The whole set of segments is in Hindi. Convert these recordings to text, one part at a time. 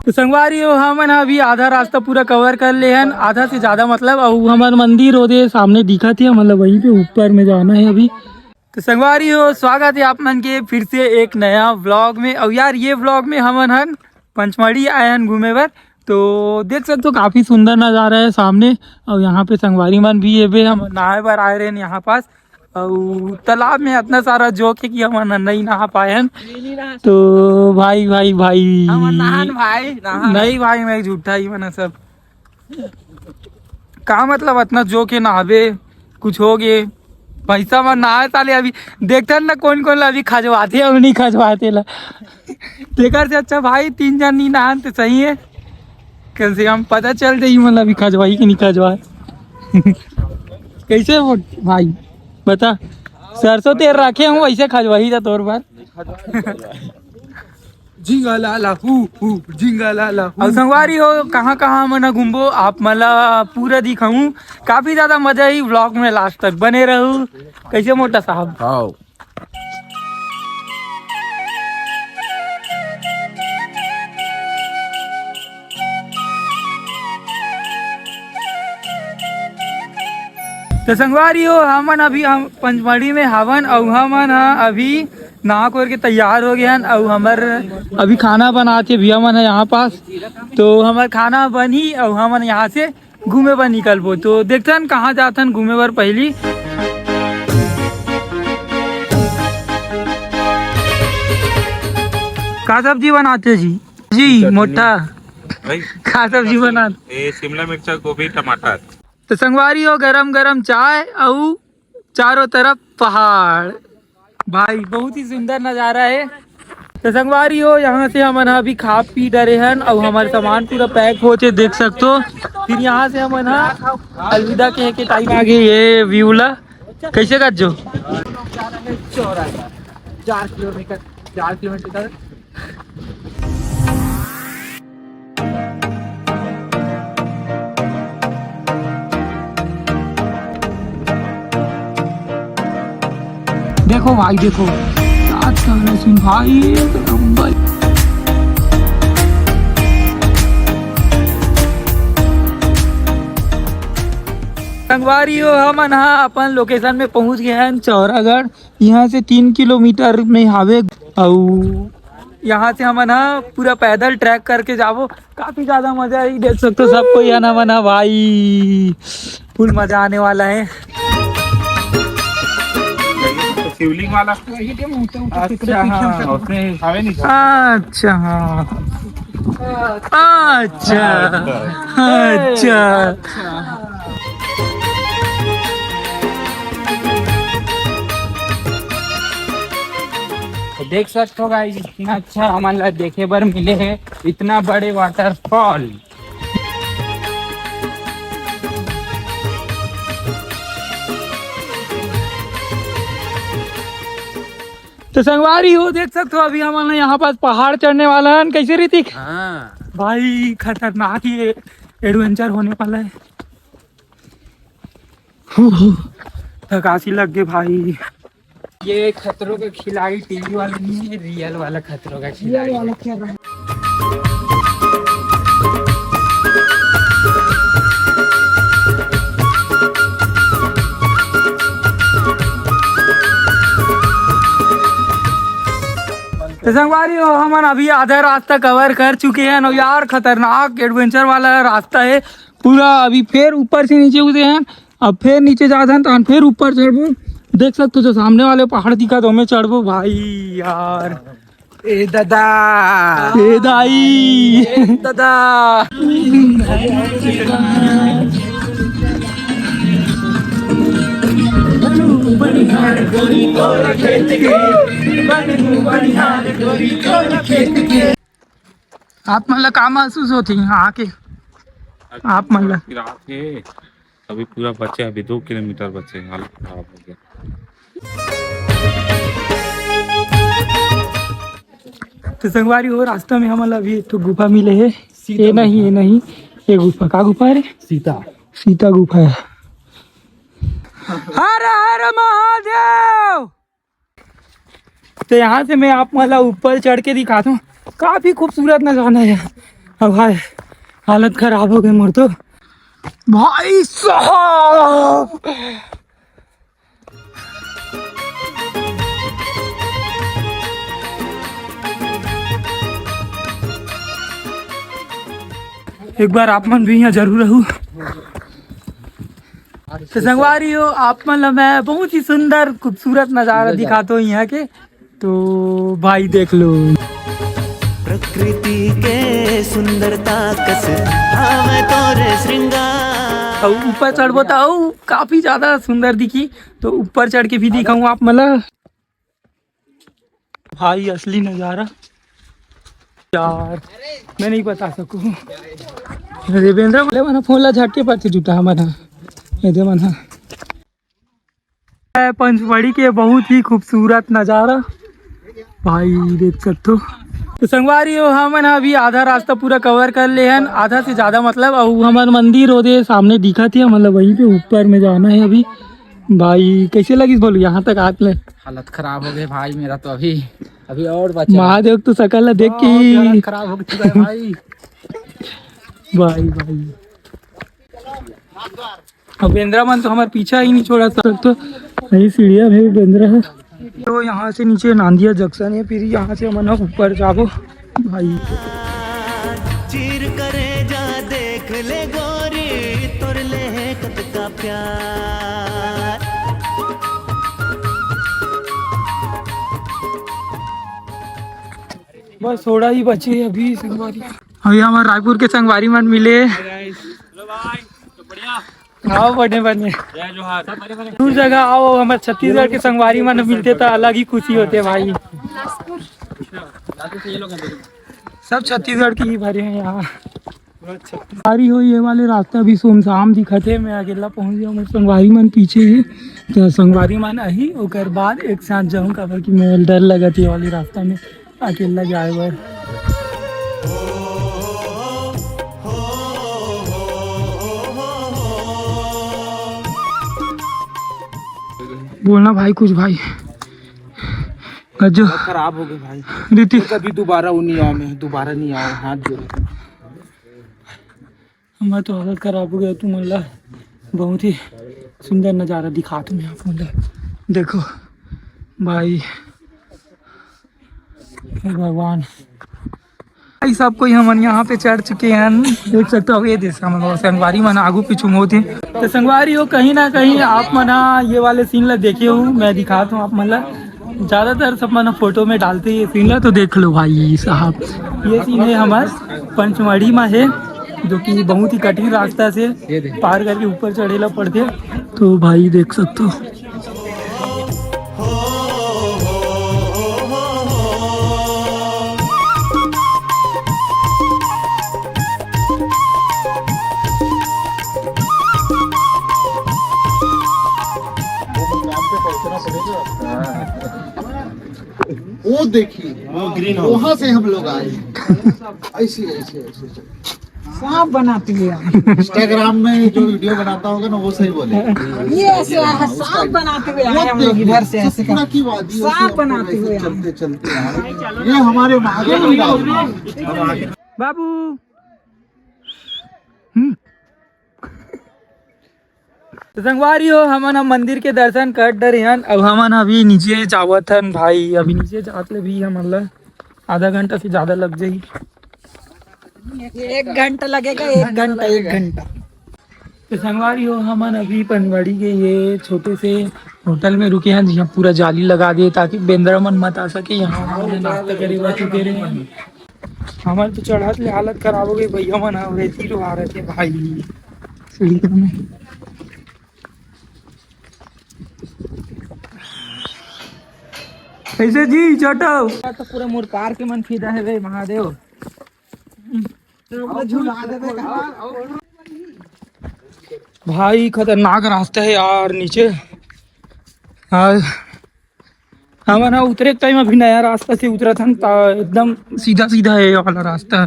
तो संगवारी हो हमन अभी आधा रास्ता पूरा कवर कर ले हैं, आधा से ज्यादा मतलब। और हमारा मंदिर होते सामने दिखा थे, मतलब वहीं पे ऊपर में जाना है अभी। तो संगवारी हो स्वागत है आप मन के फिर से एक नया व्लॉग में। और यार ये व्लॉग में हमन हन पंचमढ़ी आए हैं घूमे बर। तो देख सकते हो काफी सुंदर नज़ारा है सामने। और यहाँ पे संगवारी मन भी है बे, हम नहाए बर आए रहे हैं यहाँ पास। और तालाब में इतना सारा जोक है कि हम नहीं नहा पाए हैं। तो भाई भाई भाई भाई नहीं भाई, मैं झूठा ही मना सब का मतलब इतना जोक है नहावे कुछ हो गए पैसा में नहाए साले। अभी देखते ना कौन कौन अभी खजवाते हैं और नहीं खजवाते ला। देखकर से अच्छा भाई 3 जन नहीं नहान तो सही है, कम से कम पता चल जाए मतलब अभी खजवाई कि नहीं खजवाए। कैसे वो भाई बता, सरसों तेल रखे हूँ वैसे खजवाही था तोर बार। झिंगा लाला हु झिंगा लाला और संगवारी हो कहाँ कहाँ मना घूमबो आप मला पूरा दिखाऊं। काफी ज्यादा मजा ही व्लॉग में लास्ट तक बने रहूं। कैसे मोटा साहब? हाँ तो संगवारी हो हमन अभी हम पंचमढ़ी में हवन और हमन अभी नहा खोर के तैयार हो गए हैं। और हमार अभी खाना बनाते भैया मन है यहाँ पास। तो हमार खाना बनी और हमन यहाँ से घूमे पर निकलबो। तो देखते हैं कहाँ जाते हैं घूमे पर। पहली का सब्जी बनाते जी मोटा का सब्जी बनाते? शिमला मिर्च गोभी टमाटर। तो संगवारी हो गरम गरम चाय और चारों तरफ पहाड़। भाई बहुत ही सुंदर नज़ारा है। तो संगवारी हो यहाँ से हम अभी खा पी डरे हैं और हमारे सामान पूरा पैक होते देख सकते हो। फिर यहाँ से हम अलविदा कह के टाइम आगे ये व्यूला कैसे कर जो 4 किलोमीटर। देखो भाई देखो आज का सीन भाई एकदम भाई। संगवारी हो हम अपन लोकेशन में पहुंच गए हैं चौरागढ़। यहाँ से 3 किलोमीटर में हावे। और यहाँ से हम पूरा पैदल ट्रैक करके जावो। काफी ज्यादा मजा ही देख सकते हो सबको यहाँ ना मना भाई फुल मजा आने वाला है। शिवलिंग वाला अच्छा हाँ अच्छा हाँ अच्छा अच्छा। देख सकते हो गाइस इतना अच्छा हमारा देखे बर मिले है, इतना बड़े वाटरफॉल। तो संगवारी हो देख सकते हो अभी हमारे यहाँ पास पहाड़ चढ़ने वाला है। कैसे ऋतिक? हाँ भाई खतरनाक ही एडवेंचर होने वाला है। थकासी लग गई भाई। ये खतरों का खिलाड़ी टीवी वाला नहीं है, रियल वाला खतरों का खिलाड़ी है। तो संगवारी हो हम अभी आधा रास्ता कवर कर चुके हैं। और यार खतरनाक एडवेंचर वाला रास्ता है पूरा। अभी फिर ऊपर से नीचे उतरे हैं, अब फिर नीचे जाते हैं तो फिर ऊपर चढ़बो। देख सकते हो जो सामने वाले पहाड़ दिखा तो मैं चढ़बो भाई यार। ए दादा ए दाई दादा आप मतलब का महसूस होती यहाँ आके? आप मतलब अभी पूरा बचे, अभी 2 किलोमीटर बचे, हालत खराब हो गया। तो संगवारी हो रास्ता में हमारा अभी एक तो गुफा मिले है। ये नहीं ये गुफा का गुफा है? सीता गुफा है। हर हर महादेव। तो यहाँ से मैं आप मतलब ऊपर चढ़ के दिखाता हूँ। काफी खूबसूरत नजारा है। अब भाई हालत खराब हो गई मोर तो भाई साहब। एक बार आप मन भी यहाँ जरूर रहूँ तो संगवारी हो आप मतलब मैं बहुत ही सुंदर खूबसूरत नज़ारा दिखाता हूँ यहाँ के। तो भाई देख लो प्रकृति के सुंदरता कस आवे तोरे श्रृंगार। और ऊपर चढ़बो तो काफी ज्यादा सुंदर दिखी। तो ऊपर चढ़ के भी दिखाऊँ आप मतलब भाई असली नज़ारा यार मैं नहीं बता सकूँ। देवेंद्र बोले मना फोन ला झटके पर जुटा मना ये दे मना पंचमढ़ी के बहुत ही खूबसूरत नज़ारा भाई देख सकते हो। तो संगवारी हो हम ना अभी आधा रास्ता पूरा कवर कर ले हैं, आधा से ज़्यादा मतलब। और हमारा मंदिर ओदे सामने दिखा थी मतलब वहीं पे ऊपर में जाना है अभी। भाई कैसे लगी बोलो यहाँ तक आके? हालत खराब हो गई भाई मेरा तो अभी अभी और बचा। महादेव तो सकल देख के खराब हो चुका है भाई। भाई भाई अब बेंद्रा मन तो हमारे पीछा ही नहीं छोड़ा था। तो यही सीढ़िया है बेंद्रा है। तो यहाँ से नीचे नांदिया जंक्शन है, फिर यहाँ से हम ऊपर जाओ भाई। चीर करे जा देख ले गोरी तोर ले कत का प्यार। बस थोड़ा ही बचे अभी संगवारी। अभी हमारे रायपुर के संगवारी मन मिले। आओ बने बने दूर जगह आओ, हमारे छत्तीसगढ़ के संगवारी मन मिलते तो अलग ही खुशी होते भाई। सब छत्तीसगढ़ की ही भरे हैं यहाँ। संगवारी हो ये वाले रास्ता भी सुनसान दिखत है। मैं अकेला पहुँच गया, हमारे संगवारी मन पीछे ही। तो संगवारी मन अही ओकर बाद एक साथ जाऊँ काबर कि मैं डर लगत ये वाले रास्ता में अकेला जाए बर। बोलना भाई कुछ भाई। गज्जो खराब हो गए भाई। ऋतिक कभी दोबारा नहीं आओ, मैं दोबारा नहीं आओ, हाथ जोड़। हमारा तो हालत खराब हो गया। तुम अल्लाह बहुत ही सुंदर नज़ारा दिखा तुम्हें आप मतलब देखो भाई। हे भगवान भाई सब कोई हम यहाँ पे चढ़ चुके हैं, देख सकते हो। ये देश हम संगवारी मन आगू पीछू होते। तो संगवारी हो कहीं ना कहीं आप मना ये वाले सीन ला देखे हो, मैं दिखाता हूँ आप मतलब ज़्यादातर सब मना फोटो में डालते हैं ये सीन ला। तो देख लो भाई साहब ये सीन है हमारे पंचमढ़ी में है, जो कि बहुत ही कठिन रास्ता से पार करके ऊपर चढ़ेला पड़ते। तो भाई देख सकते हो। वो देखिए वो ग्रीन वहाँ से हम लोग आए। ऐसे ऐसे ऐसे सांप बनाते हुए इंस्टाग्राम में जो वीडियो बनाता होगा ना वो सही बोले। ये ऐसे सांप बनाते हुए आए हम लोग इधर से ऐसे सतपुड़ा की वादी से सांप हम बनाते लोग हुए ऐसे आए। चलते चलते आए। ये हमारे महादेव गाँव। बाबू तो संगवारी हो हमन मंदिर के दर्शन कर डरे हन। अब हमन अभी नीचे जावत हन भाई। अभी नीचे जाते भी हम मतलब आधा घंटा से ज्यादा लग जाई। 1 घंटा लगेगा, 1 घंटा 1 घंटा। तो संगवारी हो हमन अभी पनवाड़ी के ये छोटे से होटल में रुके हैं, जहाँ पूरा जाली लगा दिए ताकि बेंद्रा मन मत आ सके। यहाँ नाश्ता करे हुआ चुके रहे। हमारे तो चढ़त ले हालत खराब हो गई भैया मन रेती लो आ रहे थे भाई सीढ़ी में। कैसे जी चटो तो पूरा मोर कार के मन फिदा है भाई महादेव। भाई खतरनाक रास्ता है यार नीचे। हाँ हम ना उतरे टाइम अभी नया रास्ता से उतरा था, एकदम सीधा सीधा है ये वाला रास्ता।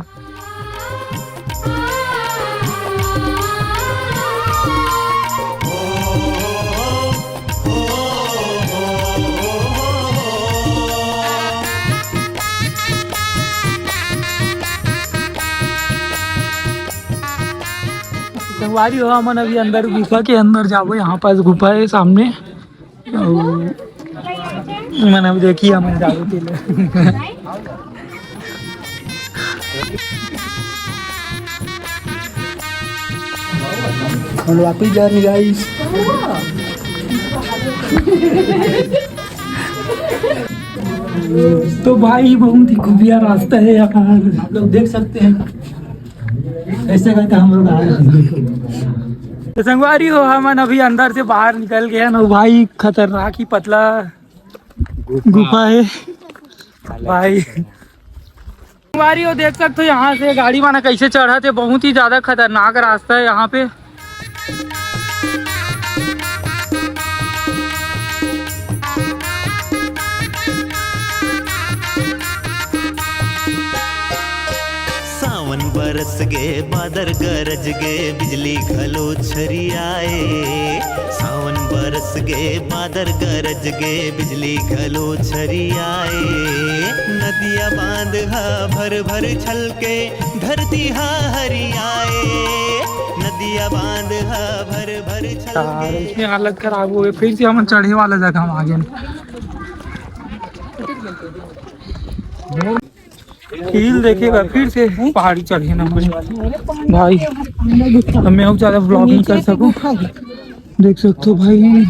संगवारी हो हमन अभी अंदर गुफा के अंदर जाबो। यहाँ पास गुफा है सामने और मन अभी देखिए हमन जाबो के लिए। हम वापस जा रहे गाइस। तो भाई बहुत ही खुफिया रास्ता है यहाँ, आप लोग देख सकते हैं। ऐसे करके हम लोग आए। तो संगवारी हो हमन अभी अंदर से बाहर निकल गए ना भाई। खतरनाक ही पतला गुफा है भाई। संगवारी हो देख सकते हो यहाँ से गाड़ी माना कैसे चढ़ा थे। बहुत ही ज्यादा खतरनाक रास्ता है यहाँ पे। सावन बरस गे बादर गरज गे बिजली घलो छरियाए। सावन बरस गे बादर गरज गे बिजली घलो छरियाए। नदिया बांध हा भर भर छलके धरती हा हरियाए। नदिया बांध हा भर भर छलके। इसमें हालत खराब हो गई। फिर से हम चढ़े वाला जगह हम आ गए। हिल देखेगा फिर से पहाड़ी चढ़े ना भाई। मैं और ज्यादा ब्लॉग नहीं कर सकूं। देख सकते हो भाई।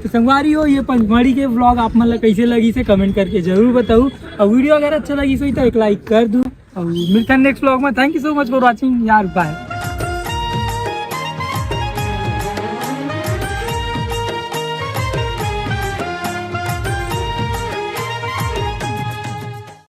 तो संगवारी हो ये पंचमढ़ी के व्लॉग आप मतलब कैसे लगी से कमेंट करके जरूर बताओ। और वीडियो अगर अच्छा लगी तो एक लाइक कर दो। और मिलते हैं नेक्स्ट व्लॉग में। Thank you so much for watching यार। बाय।